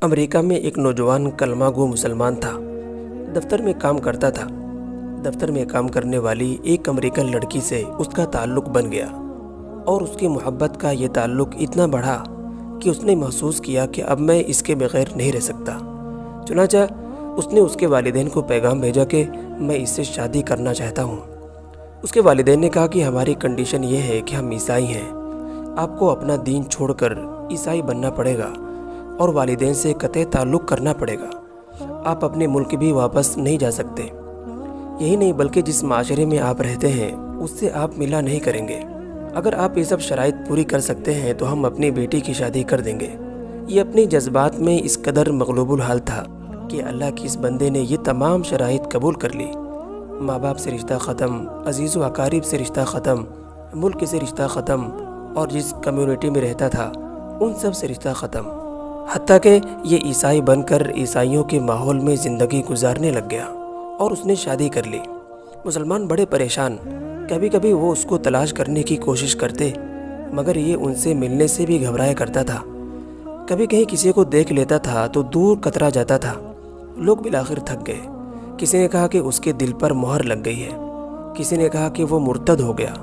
امریکہ میں ایک نوجوان کلمہ گو مسلمان تھا۔ دفتر میں کام کرتا تھا۔ دفتر میں کام کرنے والی ایک امریکن لڑکی سے اس کا تعلق بن گیا اور اس کی محبت کا یہ تعلق اتنا بڑھا کہ اس نے محسوس کیا کہ اب میں اس کے بغیر نہیں رہ سکتا۔ چنانچہ اس نے اس کے والدین کو پیغام بھیجا کہ میں اس سے شادی کرنا چاہتا ہوں۔ اس کے والدین نے کہا کہ ہماری کنڈیشن یہ ہے کہ ہم عیسائی ہیں، آپ کو اپنا دین چھوڑ کر عیسائی بننا پڑے گا اور والدین سے قطع تعلق کرنا پڑے گا۔ آپ اپنے ملک بھی واپس نہیں جا سکتے۔ یہی نہیں بلکہ جس معاشرے میں آپ رہتے ہیں اس سے آپ ملا نہیں کریں گے۔ اگر آپ یہ سب شرائط پوری کر سکتے ہیں تو ہم اپنی بیٹی کی شادی کر دیں گے۔ یہ اپنی جذبات میں اس قدر مغلوب الحال تھا کہ اللہ کی اس بندے نے یہ تمام شرائط قبول کر لی۔ ماں باپ سے رشتہ ختم، عزیز و اقارب سے رشتہ ختم، ملک سے رشتہ ختم، اور جس کمیونٹی میں رہتا تھا ان سب سے رشتہ ختم، حتیٰ کہ یہ عیسائی بن کر عیسائیوں کے ماحول میں زندگی گزارنے لگ گیا اور اس نے شادی کر لی۔ مسلمان بڑے پریشان، کبھی کبھی وہ اس کو تلاش کرنے کی کوشش کرتے مگر یہ ان سے ملنے سے بھی گھبرایا کرتا تھا۔ کبھی کہیں کسی کو دیکھ لیتا تھا تو دور کترا جاتا تھا۔ لوگ بالآخر تھک گئے۔ کسی نے کہا کہ اس کے دل پر مہر لگ گئی ہے، کسی نے کہا کہ وہ مرتد ہو گیا،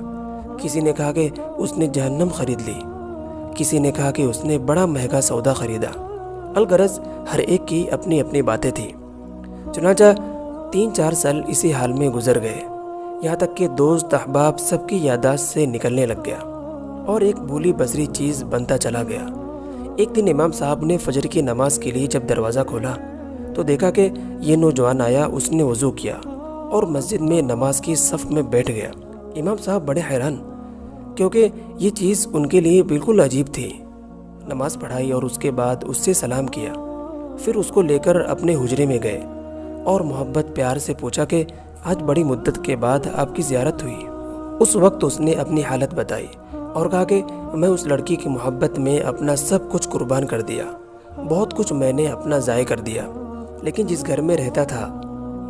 کسی نے کہا کہ اس نے جہنم خرید لی، کسی نے کہا کہ اس نے بڑا مہنگا سودا خریدا۔ الغرض ہر ایک کی اپنی اپنی باتیں تھیں۔ چنانچہ 3-4 سال اسی حال میں گزر گئے، یہاں تک کہ دوست احباب سب کی یادداشت سے نکلنے لگ گیا اور ایک بھولی بسری چیز بنتا چلا گیا۔ ایک دن امام صاحب نے فجر کی نماز کے لیے جب دروازہ کھولا تو دیکھا کہ یہ نوجوان آیا۔ اس نے وضو کیا اور مسجد میں نماز کی صف میں بیٹھ گیا۔ امام صاحب بڑے حیران، کیونکہ یہ چیز ان کے لیے بالکل عجیب تھی۔ نماز پڑھائی اور اس کے بعد اس سے سلام کیا، پھر اس کو لے کر اپنے حجرے میں گئے اور محبت پیار سے پوچھا کہ آج بڑی مدت کے بعد آپ کی زیارت ہوئی۔ اس وقت اس نے اپنی حالت بتائی اور کہا کہ میں اس لڑکی کی محبت میں اپنا سب کچھ قربان کر دیا، بہت کچھ میں نے اپنا ضائع کر دیا، لیکن جس گھر میں رہتا تھا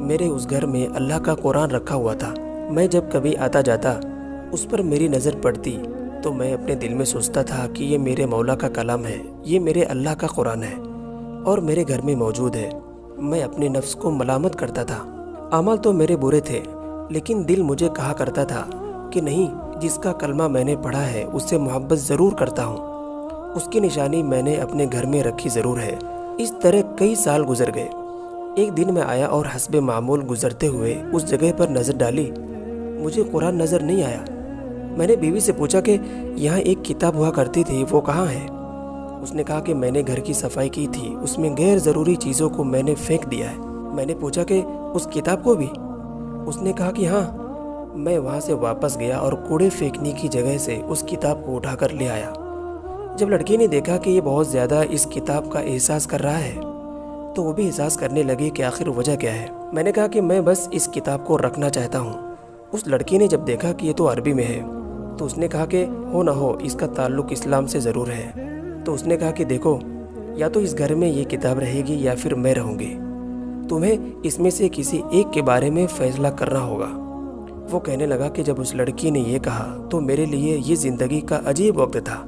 میرے اس گھر میں اللہ کا قرآن رکھا ہوا تھا۔ میں جب کبھی آتا جاتا اس پر میری نظر پڑتی تو میں اپنے دل میں سوچتا تھا کہ یہ میرے مولا کا کلام ہے، یہ میرے اللہ کا قرآن ہے اور میرے گھر میں موجود ہے۔ میں اپنے نفس کو ملامت کرتا تھا۔ اعمال تو میرے برے تھے لیکن دل مجھے کہا کرتا تھا کہ نہیں، جس کا کلمہ میں نے پڑھا ہے اس سے محبت ضرور کرتا ہوں، اس کی نشانی میں نے اپنے گھر میں رکھی ضرور ہے۔ اس طرح کئی سال گزر گئے۔ ایک دن میں آیا اور حسب معمول گزرتے ہوئے اس جگہ پر نظر ڈالی، مجھے قرآن نظر نہیں آیا۔ میں نے بیوی سے پوچھا کہ یہاں ایک کتاب ہوا کرتی تھی، وہ کہاں ہے؟ اس نے کہا کہ میں نے گھر کی صفائی کی تھی، اس میں غیر ضروری چیزوں کو میں نے پھینک دیا ہے۔ میں نے پوچھا کہ اس کتاب کو بھی؟ اس نے کہا کہ ہاں۔ میں وہاں سے واپس گیا اور کوڑے پھینکنے کی جگہ سے اس کتاب کو اٹھا کر لے آیا۔ جب لڑکی نے دیکھا کہ یہ بہت زیادہ اس کتاب کا احساس کر رہا ہے تو وہ بھی احساس کرنے لگی کہ آخر وجہ کیا ہے۔ میں نے کہا کہ میں بس اس کتاب کو رکھنا چاہتا ہوں۔ اس لڑکی نے جب دیکھا کہ یہ تو عربی میں ہے تو اس نے کہا کہ ہو نہ ہو اس کا تعلق اسلام سے ضرور ہے۔ تو اس نے کہا کہ دیکھو، یا تو اس گھر میں یہ کتاب رہے گی یا پھر میں رہوں گی، تمہیں اس میں سے کسی ایک کے بارے میں فیصلہ کرنا ہوگا۔ وہ کہنے لگا کہ جب اس لڑکی نے یہ کہا تو میرے لیے یہ زندگی کا عجیب وقت تھا۔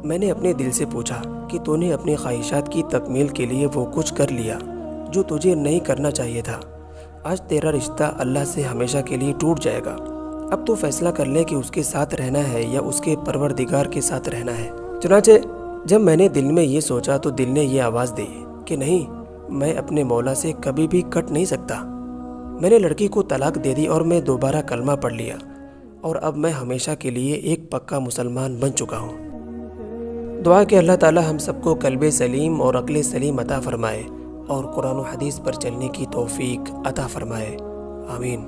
میں نے اپنے دل سے پوچھا کہ تو نے اپنی خواہشات کی تکمیل کے لیے وہ کچھ کر لیا جو تجھے نہیں کرنا چاہیے تھا۔ آج تیرا رشتہ اللہ سے ہمیشہ کے لیے ٹوٹ جائے گا۔ اب تو فیصلہ کر لے کہ اس کے ساتھ رہنا ہے یا اس کے پروردگار کے ساتھ رہنا ہے۔ چنانچہ جب میں نے دل میں یہ سوچا تو دل نے یہ آواز دی کہ نہیں، میں اپنے مولا سے کبھی بھی کٹ نہیں سکتا۔ میں نے لڑکی کو طلاق دے دی اور میں دوبارہ کلمہ پڑھ لیا اور اب میں ہمیشہ کے لیے ایک پکا مسلمان بن چکا ہوں۔ دعا کہ اللہ تعالی ہم سب کو قلب سلیم اور عقل سلیم عطا فرمائے اور قرآن و حدیث پر چلنے کی توفیق عطا فرمائے، آمین۔